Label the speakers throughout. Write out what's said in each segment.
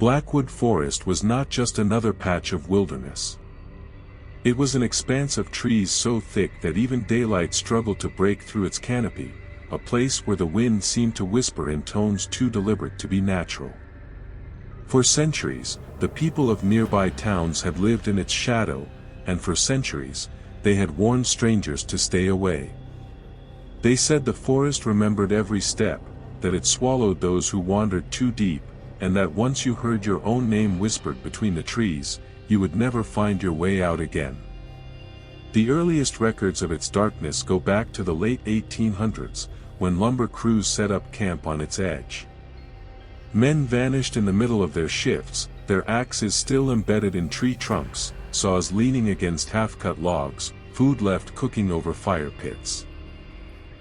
Speaker 1: Blackwood Forest was not just another patch of wilderness. It was an expanse of trees so thick that even daylight struggled to break through its canopy, a place where the wind seemed to whisper in tones too deliberate to be natural. For centuries, the people of nearby towns had lived in its shadow, and for centuries, they had warned strangers to stay away. They said the forest remembered every step, that it swallowed those who wandered too deep, and that once you heard your own name whispered between the trees, you would never find your way out again. The earliest records of its darkness go back to the late 1800s, when lumber crews set up camp on its edge. Men vanished in the middle of their shifts, their axes still embedded in tree trunks, saws leaning against half-cut logs, food left cooking over fire pits.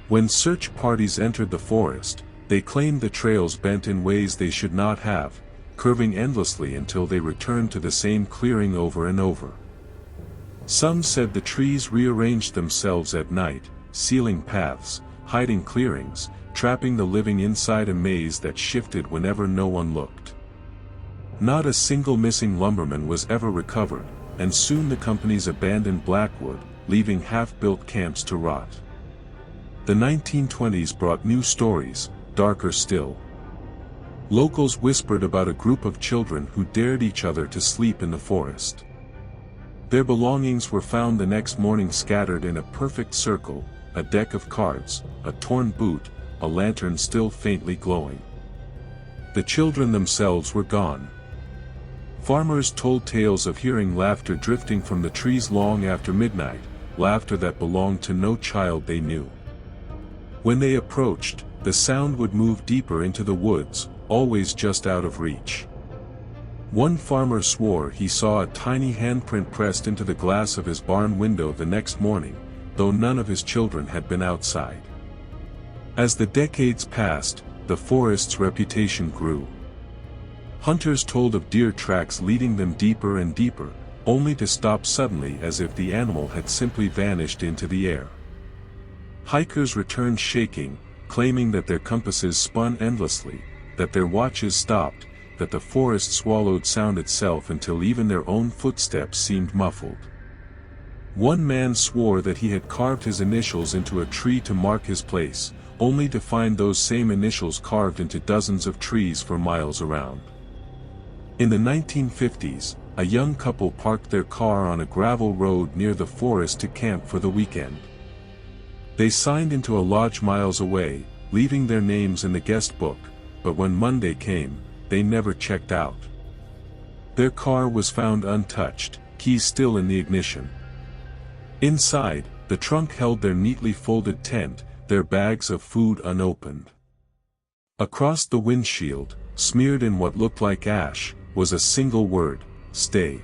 Speaker 1: When search parties entered the forest, they claimed the trails bent in ways they should not have, curving endlessly until they returned to the same clearing over and over. Some said the trees rearranged themselves at night, sealing paths, hiding clearings, trapping the living inside a maze that shifted whenever no one looked. Not a single missing lumberman was ever recovered, and soon the companies abandoned Blackwood, leaving half-built camps to rot. The 1920s brought new stories, darker still. Locals whispered about a group of children who dared each other to sleep in the forest. Their belongings were found the next morning scattered in a perfect circle, a deck of cards, a torn boot, a lantern still faintly glowing. The children themselves were gone. Farmers told tales of hearing laughter drifting from the trees long after midnight, laughter that belonged to no child they knew. When they approached, the sound would move deeper into the woods, always just out of reach. One farmer swore he saw a tiny handprint pressed into the glass of his barn window the next morning, though none of his children had been outside. As the decades passed, the forest's reputation grew. Hunters told of deer tracks leading them deeper and deeper, only to stop suddenly as if the animal had simply vanished into the air. Hikers returned shaking, claiming that their compasses spun endlessly, that their watches stopped, that the forest swallowed sound itself until even their own footsteps seemed muffled. One man swore that he had carved his initials into a tree to mark his place, only to find those same initials carved into dozens of trees for miles around. In the 1950s, a young couple parked their car on a gravel road near the forest to camp for the weekend. They signed into a lodge miles away, leaving their names in the guest book, but when Monday came, they never checked out. Their car was found untouched, keys still in the ignition. Inside, the trunk held their neatly folded tent, their bags of food unopened. Across the windshield, smeared in what looked like ash, was a single word: stay.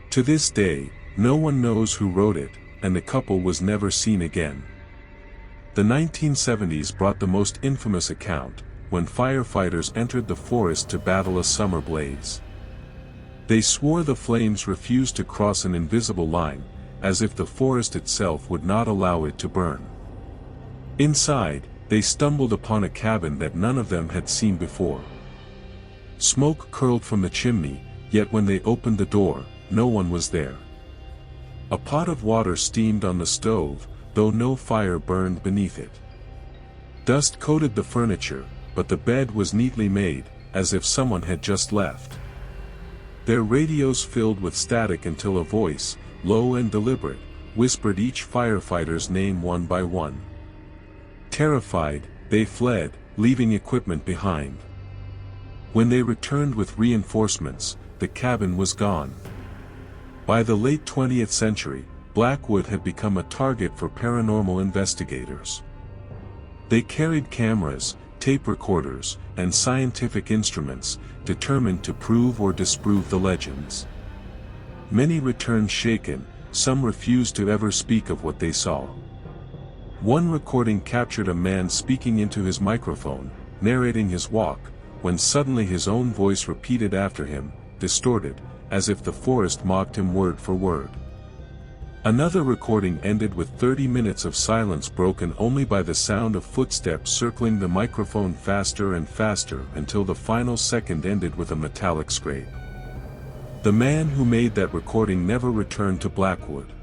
Speaker 1: To this day, no one knows who wrote it, and the couple was never seen again. The 1970s brought the most infamous account, when firefighters entered the forest to battle a summer blaze. They swore the flames refused to cross an invisible line, as if the forest itself would not allow it to burn. Inside, they stumbled upon a cabin that none of them had seen before. Smoke curled from the chimney, yet when they opened the door, no one was there. A pot of water steamed on the stove, though no fire burned beneath it. Dust coated the furniture, but the bed was neatly made, as if someone had just left. Their radios filled with static until a voice, low and deliberate, whispered each firefighter's name one by one. Terrified, they fled, leaving equipment behind. When they returned with reinforcements, the cabin was gone. By the late 20th century, Blackwood had become a target for paranormal investigators. They carried cameras, tape recorders, and scientific instruments, determined to prove or disprove the legends. Many returned shaken, some refused to ever speak of what they saw. One recording captured a man speaking into his microphone, narrating his walk, when suddenly his own voice repeated after him, distorted, as if the forest mocked him word for word. Another recording ended with 30 minutes of silence broken only by the sound of footsteps circling the microphone faster and faster until the final second ended with a metallic scrape. The man who made that recording never returned to Blackwood.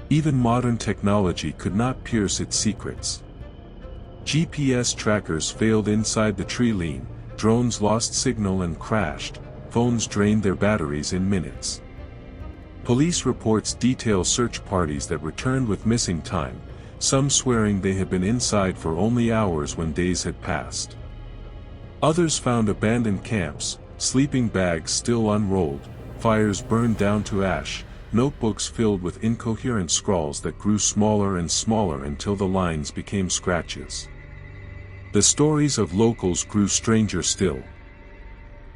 Speaker 1: Even modern technology could not pierce its secrets. GPS trackers failed inside the tree line, drones lost signal and crashed, phones drained their batteries in minutes. Police reports detail search parties that returned with missing time, some swearing they had been inside for only hours when days had passed. Others found abandoned camps, sleeping bags still unrolled, fires burned down to ash, notebooks filled with incoherent scrawls that grew smaller and smaller until the lines became scratches. The stories of locals grew stranger still.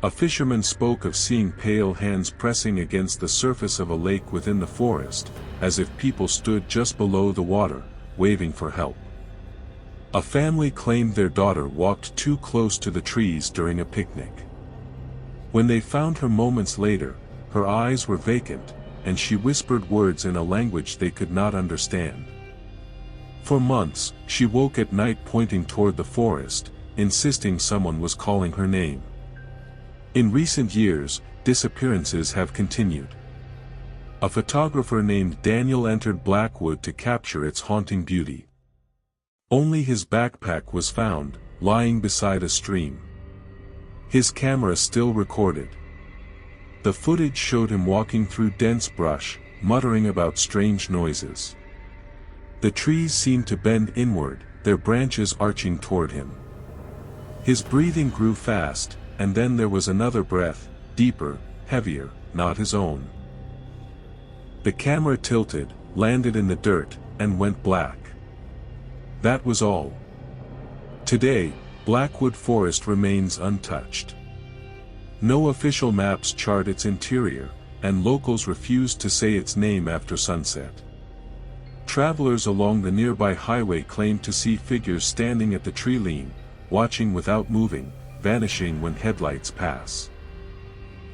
Speaker 1: A fisherman spoke of seeing pale hands pressing against the surface of a lake within the forest, as if people stood just below the water, waving for help. A family claimed their daughter walked too close to the trees during a picnic. When they found her moments later, her eyes were vacant, and she whispered words in a language they could not understand. For months, she woke at night pointing toward the forest, insisting someone was calling her name. In recent years, disappearances have continued. A photographer named Daniel entered Blackwood to capture its haunting beauty. Only his backpack was found, lying beside a stream. His camera still recorded. The footage showed him walking through dense brush, muttering about strange noises. The trees seemed to bend inward, their branches arching toward him. His breathing grew fast, and then there was another breath, deeper, heavier, not his own. The camera tilted, landed in the dirt, and went black. That was all. Today, Blackwood Forest remains untouched. No official maps chart its interior, and locals refuse to say its name after sunset. Travelers along the nearby highway claim to see figures standing at the tree line, watching without moving, vanishing when headlights pass.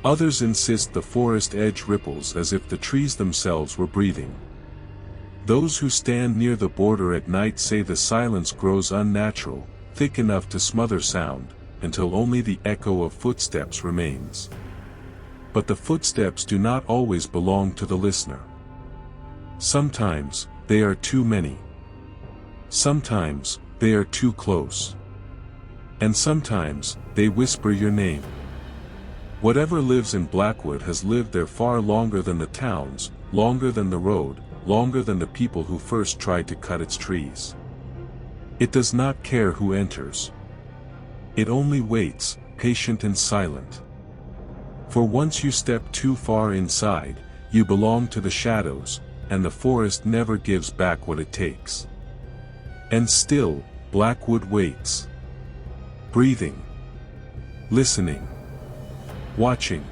Speaker 1: Others insist the forest edge ripples as if the trees themselves were breathing. Those who stand near the border at night say the silence grows unnatural, thick enough to smother sound, until only the echo of footsteps remains. But the footsteps do not always belong to the listener. Sometimes, they are too many. Sometimes, they are too close. And sometimes, they whisper your name. Whatever lives in Blackwood has lived there far longer than the towns, longer than the road, longer than the people who first tried to cut its trees. It does not care who enters. It only waits, patient and silent. For once you step too far inside, you belong to the shadows, and the forest never gives back what it takes. And still, Blackwood waits. Breathing. Listening. Watching.